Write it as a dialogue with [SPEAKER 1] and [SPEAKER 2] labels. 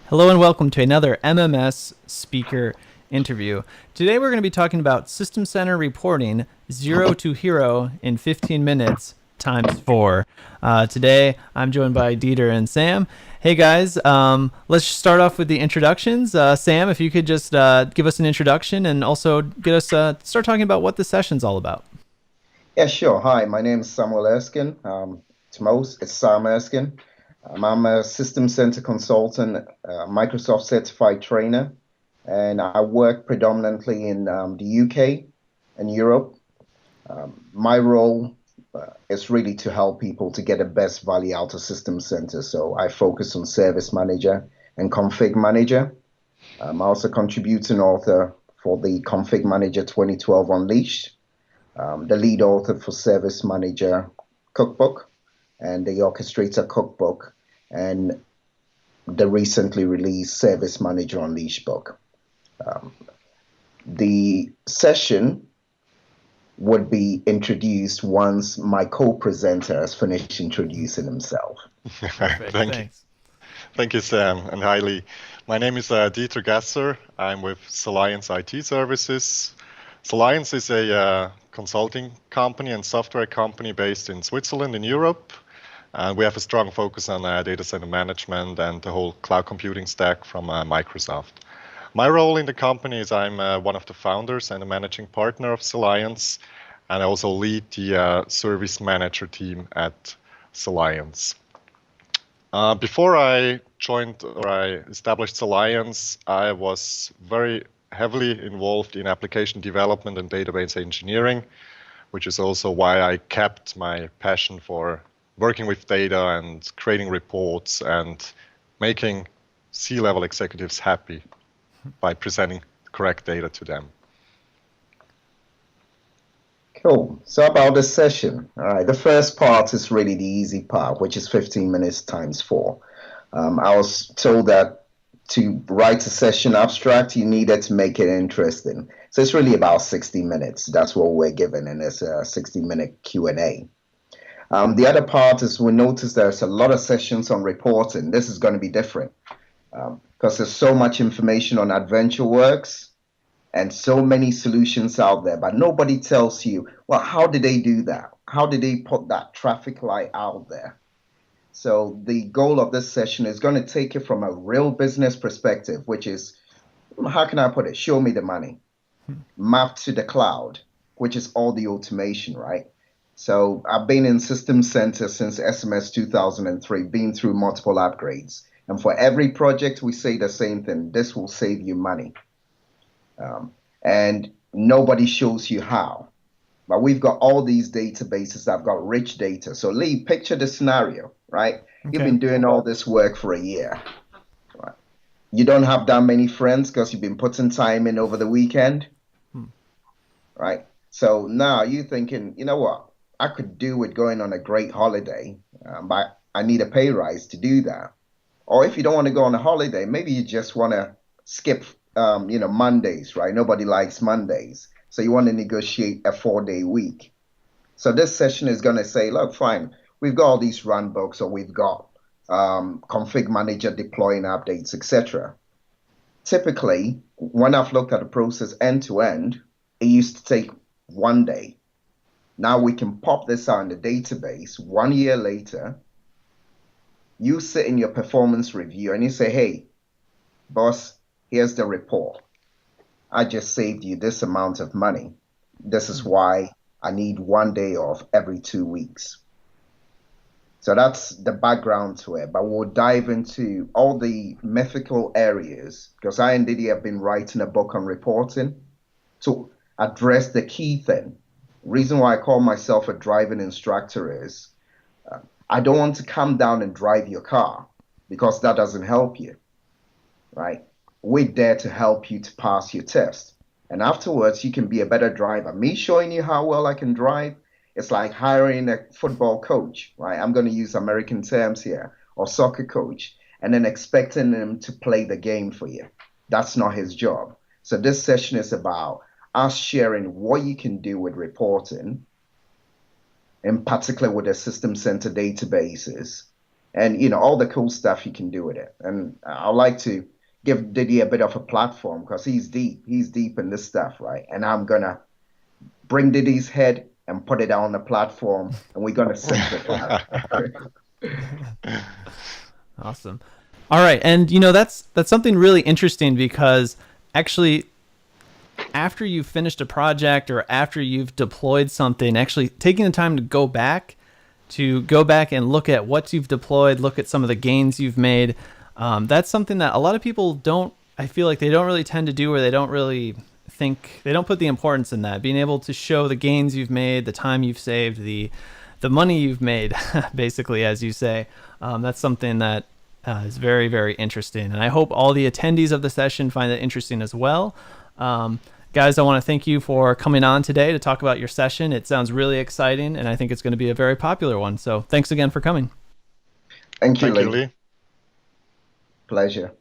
[SPEAKER 1] Hello and welcome to another MMS speaker interview. Today we're going to be talking about System Center reporting zero to hero in 15 minutes times four. Today I'm joined by Dieter and Sam. Hey guys, let's start off with the introductions. Sam, if you could just give us an introduction and also get us start talking about what the session's all about.
[SPEAKER 2] Yeah, sure. Hi, my name is Samuel Erskine. It's Sam Erskine. I'm a System Center consultant, Microsoft certified trainer, and I work predominantly in the UK and Europe. My role is really to help people to get the best value out of System Center. So I focus on Service Manager and Config Manager. I'm also contributing author for the Config Manager 2012 Unleashed, the lead author for Service Manager Cookbook and the Orchestrator Cookbook, and the recently released Service Manager Unleashed book. Um, the session would be introduced once my co-presenter has finished introducing himself.
[SPEAKER 1] Perfect.
[SPEAKER 3] Thank you.
[SPEAKER 1] Thanks.
[SPEAKER 3] Thank you, Sam, and hi, Lee. My name is Dieter Gasser. I'm with Soliance IT Services. Soliance is a consulting company and software company based in Switzerland in Europe. And we have a strong focus on data center management and the whole cloud computing stack from Microsoft. My role in the company is I'm one of the founders and a managing partner of Soliance, and I also lead the service manager team at Soliance. Before I joined or I established Alliance, I was very heavily involved in application development and database engineering, which is also why I kept my passion for working with data and creating reports and making C-level executives happy by presenting the correct data to them.
[SPEAKER 2] Cool. So about the session. All right. The first part is really the easy part, which is 15 minutes times four. I was told that to write a session abstract, you needed to make it interesting. So it's really about 60 minutes. That's what we're given, and it's a 60-minute Q&A. The other part is we notice there's a lot of sessions on reporting. This is going to be different because there's so much information on AdventureWorks and so many solutions out there, but nobody tells you, well, how did they do that? How did they put that traffic light out there? So the goal of this session is going to take it from a real business perspective, which is, how can I put it? Show me the money. Map to the cloud, which is all the automation, right? So I've been in System Center since SMS 2003, been through multiple upgrades. And for every project, we say the same thing. This will save you money. And nobody shows you how. But we've got all these databases that have got rich data. So Lee, picture the scenario, right? You've been doing all this work for a year. Right? You don't have that many friends because you've been putting time in over the weekend, right? So now you're thinking, you know what? I could do with going on a great holiday, but I need a pay rise to do that. Or if you don't want to go on a holiday, maybe you just want to skip Mondays, right? Nobody likes Mondays. So you want to negotiate a 4-day week. So this session is going to say, look, fine, we've got all these run books, or we've got config manager deploying updates, etc. Typically, when I've looked at the process end to end, it used to take 1 day. Now we can pop this out in the database 1 year later. You sit in your performance review and you say, hey, boss, here's the report. I just saved you this amount of money. This is why I need 1 day off every 2 weeks. So that's the background to it. But we'll dive into all the mythical areas because I and Didi have been writing a book on reporting to address the key thing. Reason why I call myself a driving instructor is I don't want to come down and drive your car because that doesn't help you, right? We're there to help you to pass your test. And afterwards, you can be a better driver. Me showing you how well I can drive, it's like hiring a football coach, right? I'm going to use American terms here, or soccer coach, and then expecting him to play the game for you. That's not his job. So this session is about us sharing what you can do with reporting, in particular with the System Center databases, and all the cool stuff you can do with it. And I'd like to give Diddy a bit of a platform because he's deep in this stuff, right? And I'm gonna bring Diddy's head and put it on the platform, and we're gonna simplify it.
[SPEAKER 1] Awesome. All right, and that's something really interesting because actually, after you've finished a project or after you've deployed something, actually taking the time to go back and look at what you've deployed, look at some of the gains you've made. That's something that a lot of people don't. I feel like they don't really tend to do, or they don't really think, they don't put the importance in that. Being able to show the gains you've made, the time you've saved, the money you've made, basically, as you say. That's something that is very, very interesting. And I hope all the attendees of the session find it interesting as well. Guys, I want to thank you for coming on today to talk about your session. It sounds really exciting, and I think it's going to be a very popular one. So thanks again for coming.
[SPEAKER 2] Thank you,
[SPEAKER 3] Thank you,
[SPEAKER 2] Lee.
[SPEAKER 3] Lee.
[SPEAKER 2] Pleasure.